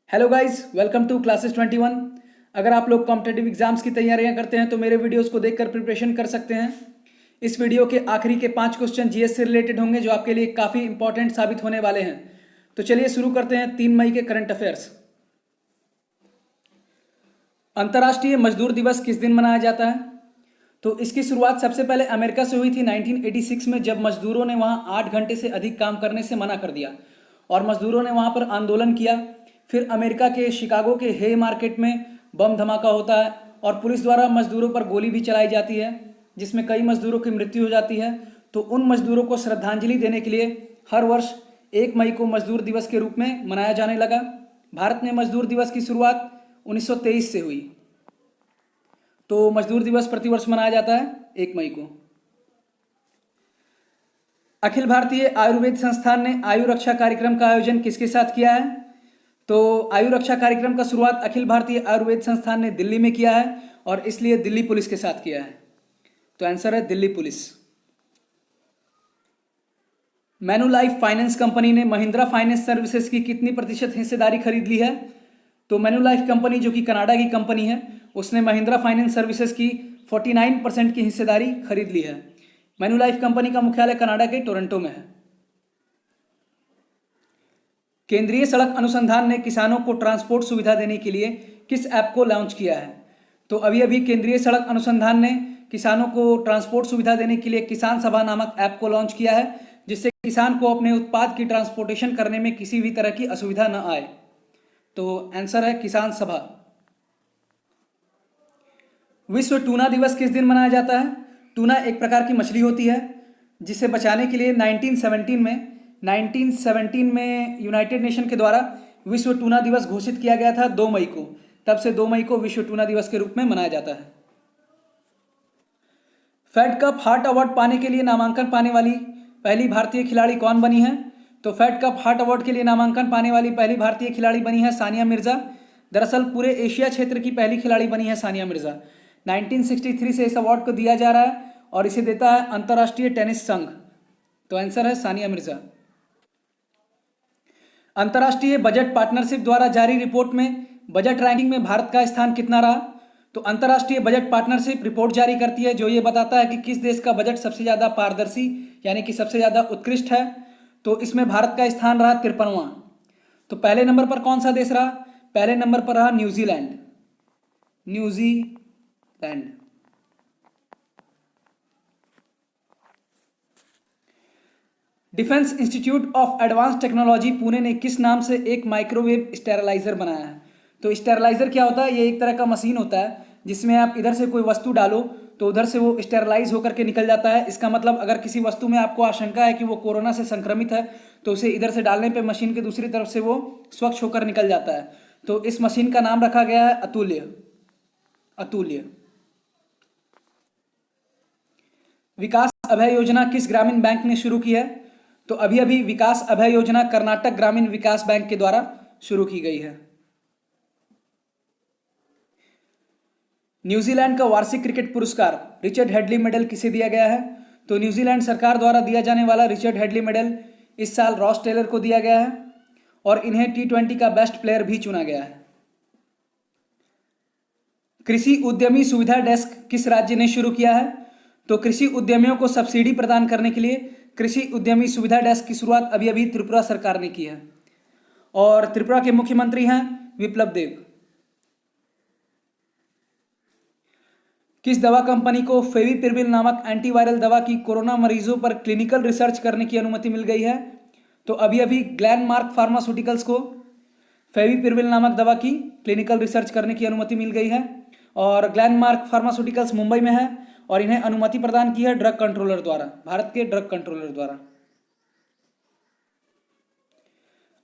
Hello guys, welcome to classes 21। अगर आप लोग कॉम्पिटेटिव एग्जाम्स की तैयारियां करते हैं तो मेरे वीडियोस को देखकर प्रिपरेशन कर सकते हैं। इस वीडियो के आखिरी के 5 क्वेश्चन जीएस से रिलेटेड होंगे जो आपके लिए काफ़ी इंपॉर्टेंट साबित होने वाले हैं। तो चलिए शुरू करते हैं 3 मई के करंट अफेयर्स। अंतर्राष्ट्रीय मजदूर दिवस किस दिन मनाया जाता है? तो इसकी शुरुआत सबसे पहले अमेरिका से हुई थी 1986 में, जब मजदूरों ने वहाँ 8 घंटे से अधिक काम करने से मना कर दिया और मजदूरों ने वहाँ पर आंदोलन किया। फिर अमेरिका के शिकागो के हे मार्केट में बम धमाका होता है और पुलिस द्वारा मजदूरों पर गोली भी चलाई जाती है, जिसमें कई मजदूरों की मृत्यु हो जाती है। तो उन मजदूरों को श्रद्धांजलि देने के लिए हर वर्ष 1 मई को मजदूर दिवस के रूप में मनाया जाने लगा। भारत में मजदूर दिवस की शुरुआत 1923 से हुई। तो मजदूर दिवस प्रतिवर्ष मनाया जाता है 1 मई को। अखिल भारतीय आयुर्वेद संस्थान ने आयु रक्षा कार्यक्रम का आयोजन किसके साथ किया है? तो आयु रक्षा कार्यक्रम का शुरुआत अखिल भारतीय आयुर्वेद संस्थान ने दिल्ली में किया है और इसलिए दिल्ली पुलिस के साथ किया है। तो आंसर है दिल्ली पुलिस। मैन्युलाइफ फाइनेंस कंपनी ने महिंद्रा फाइनेंस सर्विसेज की कितनी प्रतिशत हिस्सेदारी खरीद ली है? तो मैन्युलाइफ कंपनी जो कि कनाडा की कंपनी है, उसने महिंद्रा फाइनेंस सर्विसेज की 49% की हिस्सेदारी खरीद ली है। मैन्युलाइफ कंपनी का मुख्यालय कनाडा के टोरंटो में है। केंद्रीय सड़क अनुसंधान ने किसानों को ट्रांसपोर्ट सुविधा देने के लिए किस ऐप को लॉन्च किया है? तो अभी अभी केंद्रीय सड़क अनुसंधान ने किसानों को ट्रांसपोर्ट सुविधा देने के लिए किसान सभा नामक ऐप को लॉन्च किया है, जिससे किसान को अपने उत्पाद की ट्रांसपोर्टेशन करने में किसी भी तरह की असुविधा न आए। तो आंसर है किसान सभा। विश्व टूना दिवस किस दिन मनाया जाता है? टूना एक प्रकार की मछली होती है जिसे बचाने के लिए 1917 में यूनाइटेड नेशन के द्वारा विश्व टूना दिवस घोषित किया गया था 2 मई को। तब से 2 मई को विश्व टूना दिवस के रूप में मनाया जाता है। फेड कप हार्ट अवार्ड पाने के लिए नामांकन पाने वाली पहली भारतीय खिलाड़ी कौन बनी है? तो फेड कप हार्ट अवार्ड के लिए नामांकन पाने वाली पहली भारतीय खिलाड़ी बनी है सानिया मिर्जा। दरअसल पूरे एशिया क्षेत्र की पहली खिलाड़ी बनी है सानिया मिर्जा। 1963 से इस अवार्ड को दिया जा रहा है और इसे देता है अंतर्राष्ट्रीय टेनिस संघ। तो आंसर है सानिया मिर्जा। अंतर्राष्ट्रीय बजट पार्टनरशिप द्वारा जारी रिपोर्ट में बजट रैंकिंग में भारत का स्थान कितना रहा? तो अंतर्राष्ट्रीय बजट पार्टनरशिप रिपोर्ट जारी करती है जो ये बताता है कि किस देश का बजट सबसे ज़्यादा पारदर्शी यानी कि सबसे ज़्यादा उत्कृष्ट है। तो इसमें भारत का स्थान रहा 53वां। तो पहले नंबर पर कौन सा देश रहा? पहले नंबर पर रहा New Zealand. Defence institute of advance technology Pune ने किस नाम से एक माइक्रोवेव स्टेरलाइजर बनाया है? तो स्टेरलाइजर क्या होता है? ये एक तरह का मशीन होता है जिसमें आप इधर से कोई वस्तु डालो तो उधर से वो स्टेरलाइज होकर के निकल जाता है। इसका मतलब अगर किसी वस्तु में आपको आशंका है कि वो कोरोना से संक्रमित है तो उसे इधर से डालने पे मशीन के दूसरी तरफ से वो स्वच्छ होकर निकल जाता है। तो इस मशीन का नाम रखा गया है अतुल्य। विकास अभय योजना किस ग्रामीण बैंक ने शुरू की है? तो अभी अभी विकास अभय योजना कर्नाटक ग्रामीण विकास बैंक के द्वारा शुरू की गई है। न्यूजीलैंड का वार्षिक क्रिकेट पुरस्कार रिचर्ड हेडली मेडल किसे दिया गया है? तो न्यूजीलैंड सरकार द्वारा दिया जाने वाला रिचर्ड हेडली मेडल इस साल रॉस टेलर को दिया गया है और इन्हें T20 का बेस्ट प्लेयर भी चुना गया है। कृषि उद्यमी सुविधा डेस्क किस राज्य ने शुरू किया है? तो कृषि उद्यमियों को सब्सिडी प्रदान करने के लिए कृषि उद्यमी सुविधा डेस्क की शुरुआत अभी अभी त्रिपुरा सरकार ने की है और त्रिपुरा के मुख्यमंत्री हैं विप्लव देव। किस दवा कंपनी को फेविपिरविल नामक एंटीवायरल दवा की कोरोना मरीजों पर क्लिनिकल रिसर्च करने की अनुमति मिल गई है? तो अभी अभी ग्लेनमार्क फार्मास्यूटिकल्स को फेविपिरविल नामक दवा की क्लिनिकल रिसर्च करने की अनुमति मिल गई है और ग्लेनमार्क फार्मास्यूटिकल्स मुंबई में है और इन्हें अनुमति प्रदान की है ड्रग कंट्रोलर द्वारा, भारत के ड्रग कंट्रोलर द्वारा।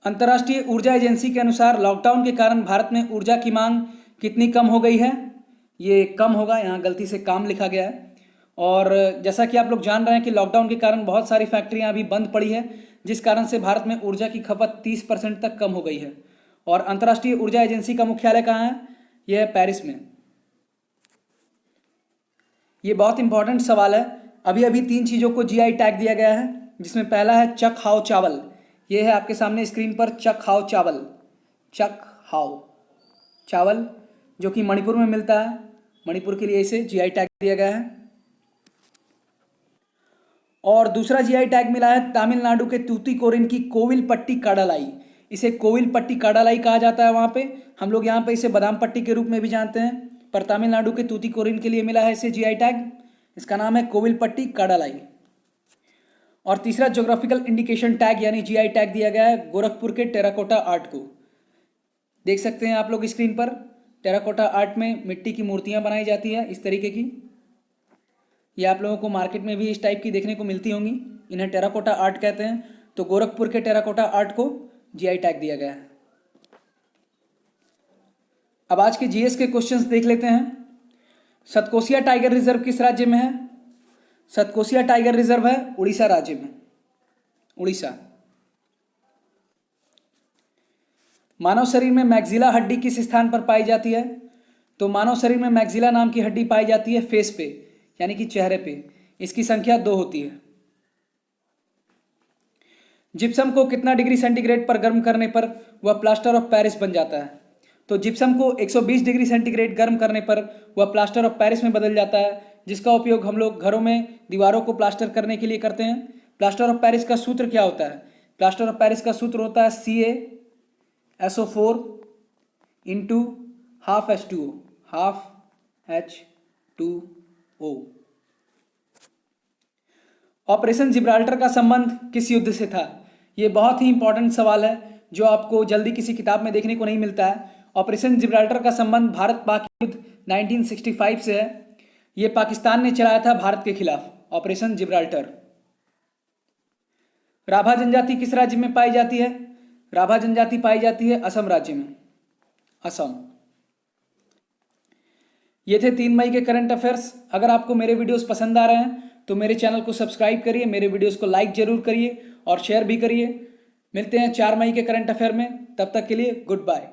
अंतर्राष्ट्रीय ऊर्जा एजेंसी के अनुसार लॉकडाउन के कारण भारत में ऊर्जा की मांग कितनी कम हो गई है? ये कम होगा, यहाँ गलती से काम लिखा गया है। और जैसा कि आप लोग जान रहे हैं कि लॉकडाउन के कारण बहुत सारी फैक्ट्रियां अभी बंद पड़ी है, जिस कारण से भारत में ऊर्जा की खपत 30% तक कम हो गई है। और अंतर्राष्ट्रीय ऊर्जा एजेंसी का मुख्यालय कहाँ है? यह है पेरिस में। ये बहुत इंपॉर्टेंट सवाल है। अभी अभी 3 चीज़ों को GI टैग दिया गया है, जिसमें पहला है चक हाओ चावल। ये है आपके सामने स्क्रीन पर चक हाओ चावल। चक हाओ, चावल जो कि मणिपुर में मिलता है, मणिपुर के लिए इसे जीआई टैग दिया गया है। और दूसरा जीआई टैग मिला है तमिलनाडु के तूतीकोरिन की कोविलपट्टी काडालाई। इसे कोविलपट्टी काडालाई कहा जाता है वहाँ पे, हम लोग यहाँ पे इसे बादाम पट्टी के रूप में भी जानते हैं, पर तमिलनाडु के तूतीकोरिन के लिए मिला है इसे जीआई टैग, इसका नाम है कोविलपट्टी काडालाई। और तीसरा ज्योग्राफिकल इंडिकेशन टैग यानी जीआई टैग दिया गया है गोरखपुर के टेराकोटा आर्ट को। देख सकते हैं आप लोग स्क्रीन पर, टेराकोटा आर्ट में मिट्टी की मूर्तियाँ बनाई जाती है इस तरीके की, ये आप लोगों को मार्केट में भी इस टाइप की देखने को मिलती होंगी, इन्हें टेराकोटा आर्ट कहते हैं। तो गोरखपुर के टेराकोटा आर्ट को जीआई टैग दिया गया है। अब आज के जीएस के क्वेश्चंस देख लेते हैं। सतकोसिया टाइगर रिजर्व किस राज्य में है? सतकोसिया टाइगर रिजर्व है उड़ीसा राज्य में, उड़ीसा। मानव शरीर में मैक्सिला हड्डी किस स्थान पर पाई जाती है? तो मानव शरीर में मैक्सिला नाम की हड्डी पाई जाती है फेस पे, यानी कि चेहरे पे, इसकी संख्या 2 होती है। जिप्सम को कितना डिग्री सेंटीग्रेड पर गर्म करने पर वह प्लास्टर ऑफ पेरिस बन जाता है? तो जिप्सम को 120 डिग्री सेंटीग्रेड गर्म करने पर वह प्लास्टर ऑफ पेरिस में बदल जाता है, जिसका उपयोग हम लोग घरों में दीवारों को प्लास्टर करने के लिए करते हैं। प्लास्टर ऑफ पेरिस का सूत्र क्या होता है? प्लास्टर ऑफ पेरिस का सूत्र होता है CaSO4 into half H2O, half H2O। Operation Gibraltar का संबंध किस युद्ध से था? ये बहुत ही इंपॉर्टेंट सवाल है जो आपको जल्दी किसी किताब में देखने को नहीं मिलता है। ऑपरेशन जिब्राल्टर का संबंध भारत पाक युद्ध 1965 से है। ये पाकिस्तान ने चलाया था भारत के खिलाफ, ऑपरेशन जिब्राल्टर। राभा जनजाति किस राज्य में पाई जाती है? राभा जनजाति पाई जाती है असम राज्य में, असम। ये थे 3 मई के करंट अफेयर्स। अगर आपको मेरे वीडियोस पसंद आ रहे हैं तो मेरे चैनल को सब्सक्राइब करिए, मेरे वीडियोस को लाइक जरूर करिए और शेयर भी करिए। मिलते हैं 4 मई के करंट अफेयर में, तब तक के लिए गुड बाय।